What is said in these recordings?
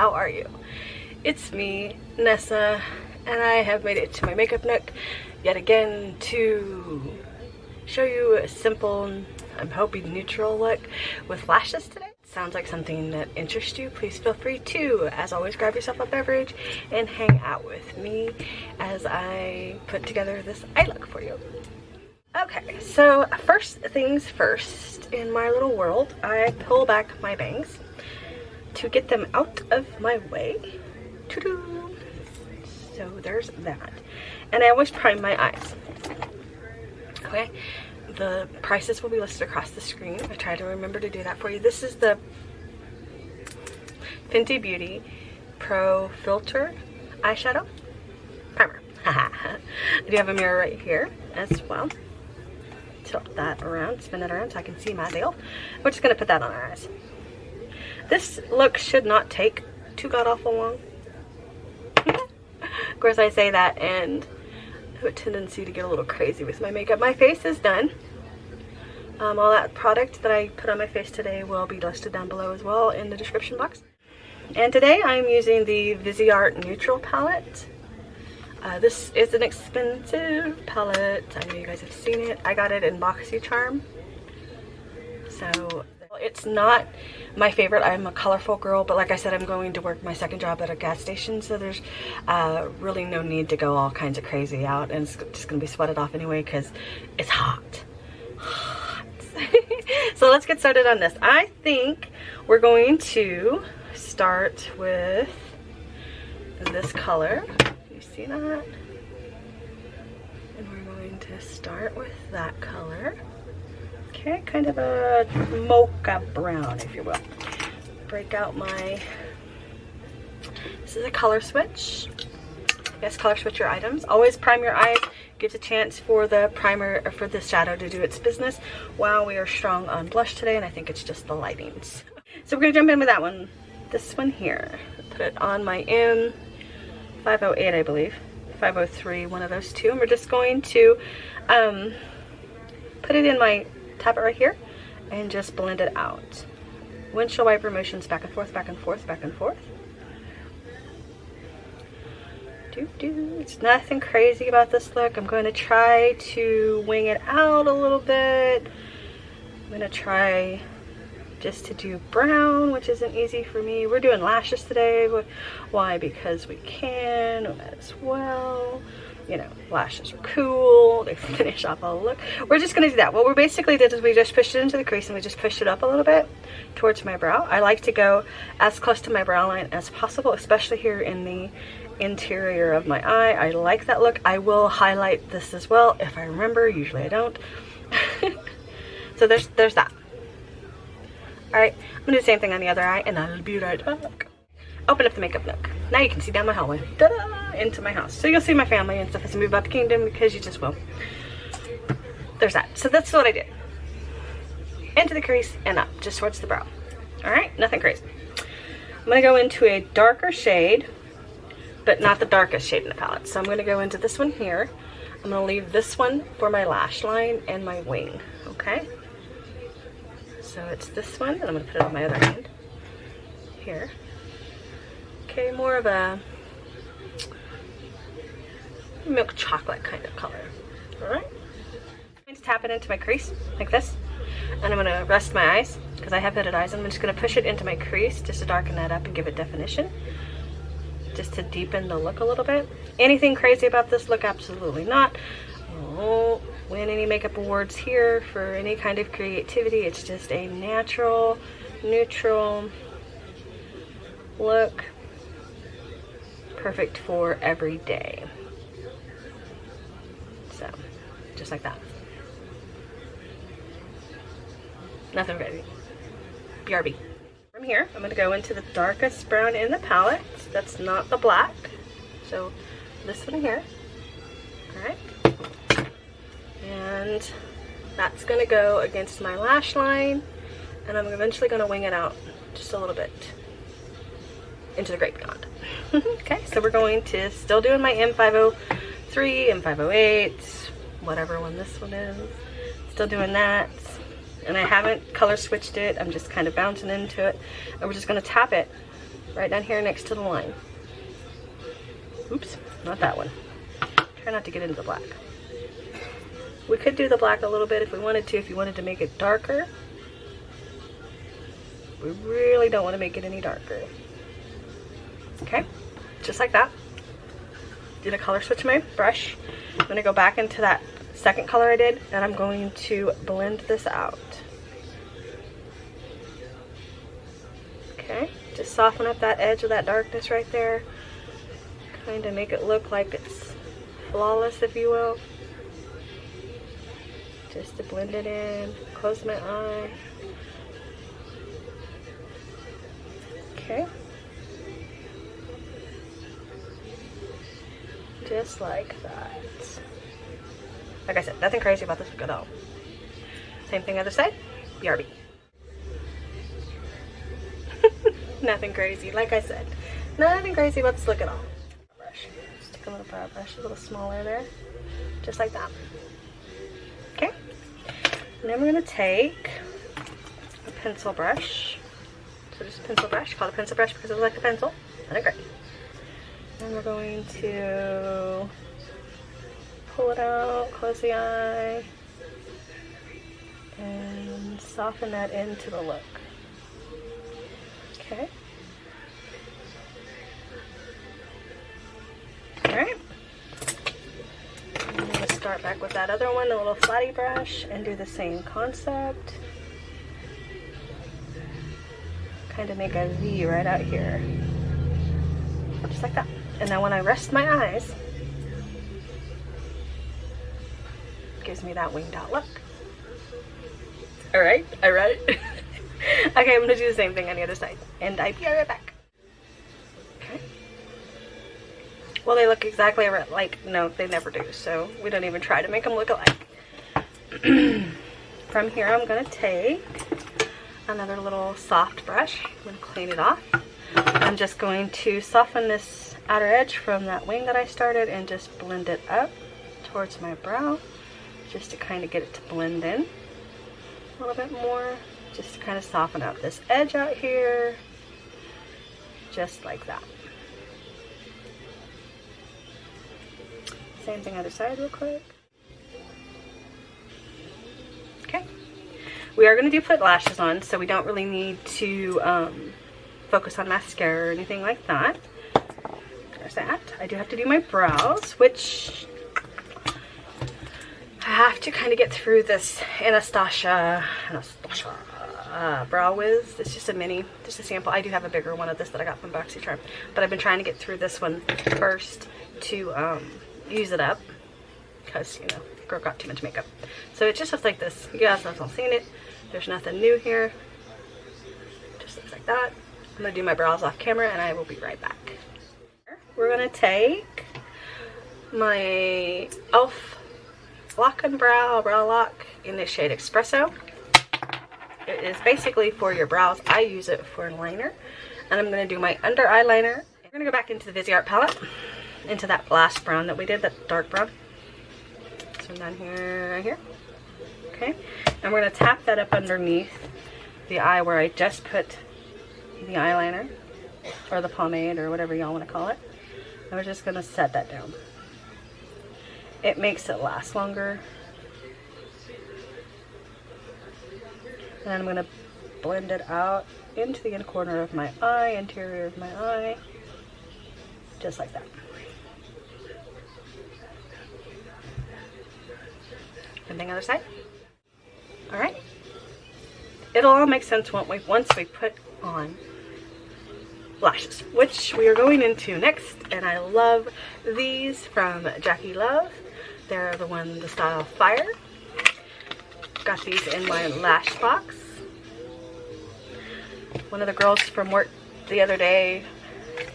how are you? It's me, Nessa, and I have made it to my makeup nook yet again to show you a simple, I'm hoping neutral look with lashes today. Sounds like something that interests you. Please feel free to, as always, grab yourself a beverage and hang out with me as I put together this eye look for you. Okay, so first things first, in my little world, I pull back my bangs to get them out of my way. So there's that. And I always prime my eyes. Okay, the prices will be listed across the screen. I try to remember to do that for you. This is the Fenty Beauty Pro Filter eyeshadow primer. I do have a mirror right here as well. Tilt that around, spin it around so I can see myself. We're just going to put that on our eyes. This look should not take too god-awful long. Of course, I say that and I have a tendency to get a little crazy with my makeup. My face is done. All that product that I put on my face today will be listed down below as well in the description box. And today I'm using the Viseart Neutral palette. This is an expensive palette. I know you guys have seen it. I got it in Boxycharm. So it's not my favorite. I'm a colorful girl, but like I said, I'm going to work my second job at a gas station, so there's really no need to go all kinds of crazy out, and it's just going to be sweated off anyway because it's hot. So let's get started on this. I think we're going to start with this color. You see that? And we're going to start with that color. Okay, kind of a mocha brown, if you will. Break out my, this is a color switch. Yes, color switch your items. Always prime your eyes. Gives a chance for the primer, or for the shadow to do its business. While we are strong on blush today, and I think it's just the lightings. So we're gonna jump in with that one. This one here. Put it on my M508, I believe. 503, one of those two. And we're just going to put it in my, tap it right here, and just blend it out. Windshield wiper motions back and forth, back and forth, back and forth. It's nothing crazy about this look. I'm going to try to wing it out a little bit. I'm going to try just to do brown, which isn't easy for me. We're doing lashes today. Why? Because we can. As well. You know, lashes are cool. They finish off a look. We're just going to do that. What we basically did is we just pushed it into the crease and we just pushed it up a little bit towards my brow. I like to go as close to my brow line as possible, especially here in the interior of my eye. I like that look. I will highlight this as well if I remember. Usually I don't. So there's that. Alright, I'm gonna do the same thing on the other eye, and I'll be right back. Open up the makeup nook. Now you can see down my hallway. Ta-da! Into my house. So you'll see my family and stuff as I move about the kingdom, because you just will. There's that. So that's what I did. Into the crease and up, just towards the brow. Alright, nothing crazy. I'm gonna go into a darker shade, but not the darkest shade in the palette. So I'm going to go into this one here. I'm going to leave this one for my lash line and my wing, okay? So it's this one, and I'm going to put it on my other hand here. Okay, more of a milk chocolate kind of color. All right. I'm going to tap it into my crease like this, and I'm going to rest my eyes because I have hooded eyes. I'm just going to push it into my crease just to darken that up and give it definition. Just to deepen the look a little bit. Anything crazy about this look? Absolutely not. Won't win any makeup awards here for any kind of creativity. It's just a natural, neutral look. Perfect for every day. So, just like that. Nothing crazy. BRB. From here, I'm going to go into the darkest brown in the palette. That's not the black. So this one here. Alright. And that's going to go against my lash line. And I'm eventually going to wing it out just a little bit into the great beyond. Okay, so we're going to still doing my M503, M508, whatever one this one is. Still doing that. And I haven't color switched it. I'm just kind of bouncing into it. And we're just going to tap it right down here next to the line. Oops, not that one. Try not to get into the black. We could do the black a little bit if we wanted to, if you wanted to make it darker. We really don't want to make it any darker. Okay, just like that. Did a color switch my brush. I'm going to go back into that second color I did, and I'm going to blend this out. Okay, just soften up that edge of that darkness right there. Kind of make it look like it's flawless, if you will. Just to blend it in. Close my eye. Okay. Just like that. Like I said, nothing crazy about this look at all. Same thing other side. BRB. Nothing crazy, like I said. Nothing crazy about this look at all. Brush. Just take a little brow brush, a little smaller there. Just like that. Okay. And then we're going to take a pencil brush. So just a pencil brush. Call it a pencil brush because it looks like a pencil. And a gray. And we're going to pull it out, close the eye, and soften that into the look. Okay. Alright. I'm going to start back with that other one, the little flatty brush, and do the same concept. Kind of make a V right out here. Just like that. And then when I rest my eyes, it gives me that winged out look. Alright, alright. Okay, I'm going to do the same thing on the other side. And I'll be right back. Okay. Well, they look exactly like, no, they never do. So we don't even try to make them look alike. From here, I'm going to take another little soft brush. I'm going to clean it off. I'm just going to soften this outer edge from that wing that I started and just blend it up towards my brow. Just to kind of get it to blend in a little bit more. Just to kind of soften up this edge out here. Just like that. Same thing other side real quick. Okay. We are going to put lashes on, so we don't really need to focus on mascara or anything like that. There's that. I do have to do my brows, which I have to kind of get through this Anastasia Brow Wiz. It's just a mini, just a sample. I do have a bigger one of this that I got from BoxyCharm, but I've been trying to get through this one first to use it up because, you know, girl got too much makeup. So it just looks like this. You guys have all seen it. There's nothing new here. Just looks like that. I'm going to do my brows off camera and I will be right back. We're going to take my e.l.f. Lock and Brow Lock in the shade Espresso. It is basically for your brows. I use it for liner. And I'm going to do my under eyeliner. We're going to go back into the Viseart palette, into that last brown that we did, that dark brown. So down here, right here. Okay. And we're going to tap that up underneath the eye where I just put the eyeliner, or the pomade, or whatever y'all want to call it. And we're just going to set that down. It makes it last longer. And I'm going to blend it out into the inner corner of my eye, interior of my eye, just like that. Same thing other side. Alright. It'll all make sense once we put on lashes, which we are going into next. And I love these from Jackie Love. They're the style Fire. Got these in my lash box. One of the girls from work the other day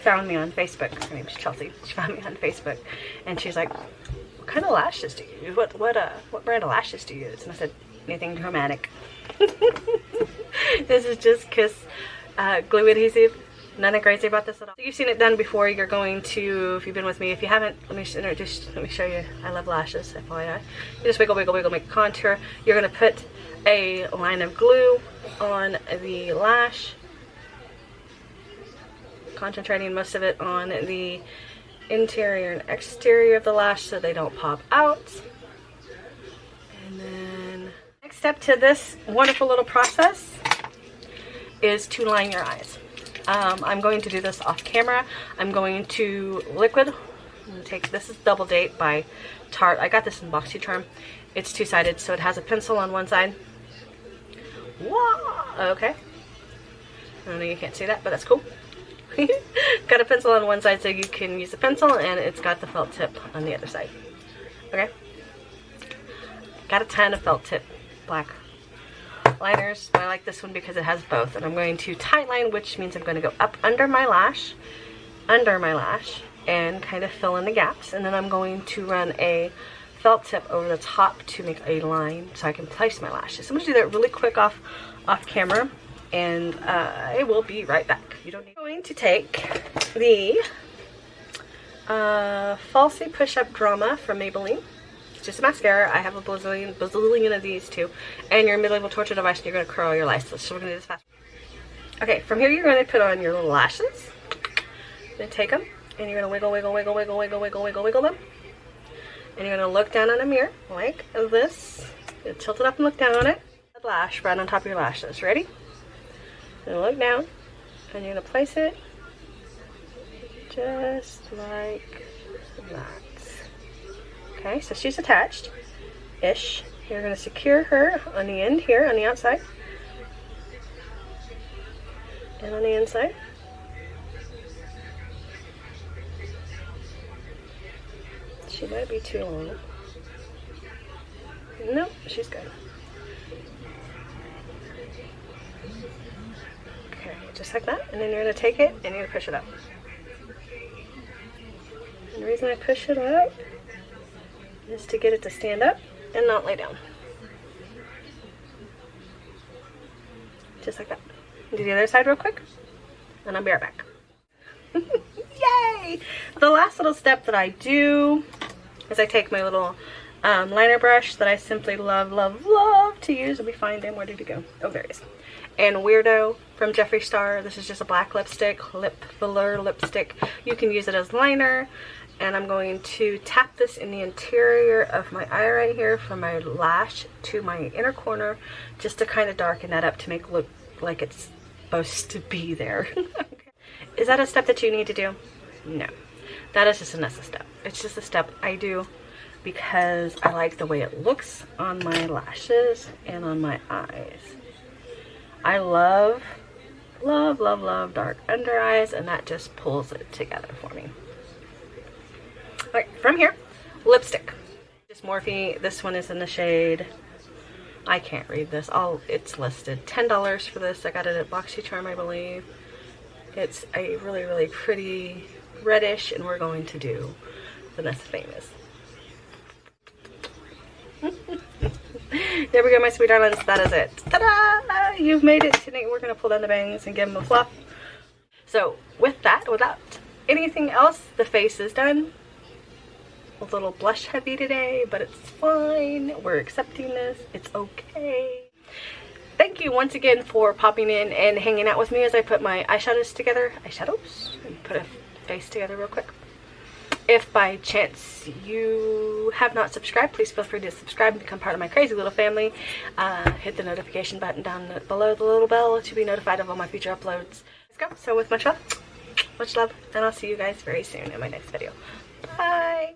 found me on Facebook. Her name's Chelsea. She found me on Facebook and she's like, what kind of lashes do you use? What brand of lashes do you use? And I said, anything dramatic. This is just Kiss glue adhesive. Nothing crazy about this at all. So you've seen it done before. You're going to, if you've been with me, if you haven't, let me show you. I love lashes, FYI. You just wiggle, wiggle, wiggle, make a contour. You're going to put a line of glue on the lash. concentrating most of it on the interior and exterior of the lash so they don't pop out. And then next step to this wonderful little process is to line your eyes. I'm going to do this off camera. I'm going to liquid. I'm going to take, this is Double Date by Tarte. I got this in boxycharm. It's two-sided, so it has a pencil on one side. Whoa! Okay. I know you can't see that, but that's cool. Got a pencil on one side so you can use the pencil, and it's got the felt tip on the other side. Okay. Got a ton of felt tip black liners, but I like this one because it has both. And I'm going to tight line, which means I'm going to go up under my lash, and kind of fill in the gaps. And then I'm going to run a felt tip over the top to make a line so I can place my lashes. I'm going to do that really quick off camera, and I will be right back. You don't need. I'm going to take the Falsy Push Up Drama from Maybelline. It's just a mascara. I have a bazillion of these too. And your mid-level torture device, and you're going to curl your lashes. So we're going to do this fast. Okay, from here you're going to put on your little lashes. You're going to take them, and you're going to wiggle them. And you're going to look down on a mirror like this. You're going to tilt it up and look down on it. Lash right on top of your lashes. Ready? And look down, and you're going to place it just like that. Okay, so she's attached-ish. You're going to secure her on the end here, on the outside. And on the inside. She might be too long. No, she's good. Okay, just like that. And then you're going to take it and you're going to push it up. And the reason I push it up is to get it to stand up and not lay down. Just like that. Do the other side real quick, and I'll be right back. Yay! The last little step that I do is I take my little liner brush that I simply love to use. Let me find them. Where did it go? Oh, there it is. And Weirdo from Jeffree Star. This is just a black lipstick, lip filler lipstick. You can use it as liner. And I'm going to tap this in the interior of my eye right here from my lash to my inner corner, just to kind of darken that up to make it look like it's supposed to be there. Okay. Is that a step that you need to do? No. That is just a necessary step. It's just a step I do because I like the way it looks on my lashes and on my eyes. I love dark under eyes, and that just pulls it together for me. Alright, from here, lipstick. Just Morphe. This one is in the shade, I can't read this. It's listed $10 for this. I got it at boxycharm, I believe. It's a really pretty reddish, and we're going to do Vanessa Famous. There we go, my sweet darlings. That is it. Ta-da! You've made it today. We're going to pull down the bangs and give them a fluff. So with that, without anything else, the face is done. A little blush heavy today, but it's fine. We're accepting this. It's okay. Thank you once again for popping in and hanging out with me as I put my eyeshadows together. And put a face together real quick. If by chance you have not subscribed, please feel free to subscribe and become part of my crazy little family. Hit the notification button down below the little bell to be notified of all my future uploads. Let's go. So with much love, and I'll see you guys very soon in my next video. Bye!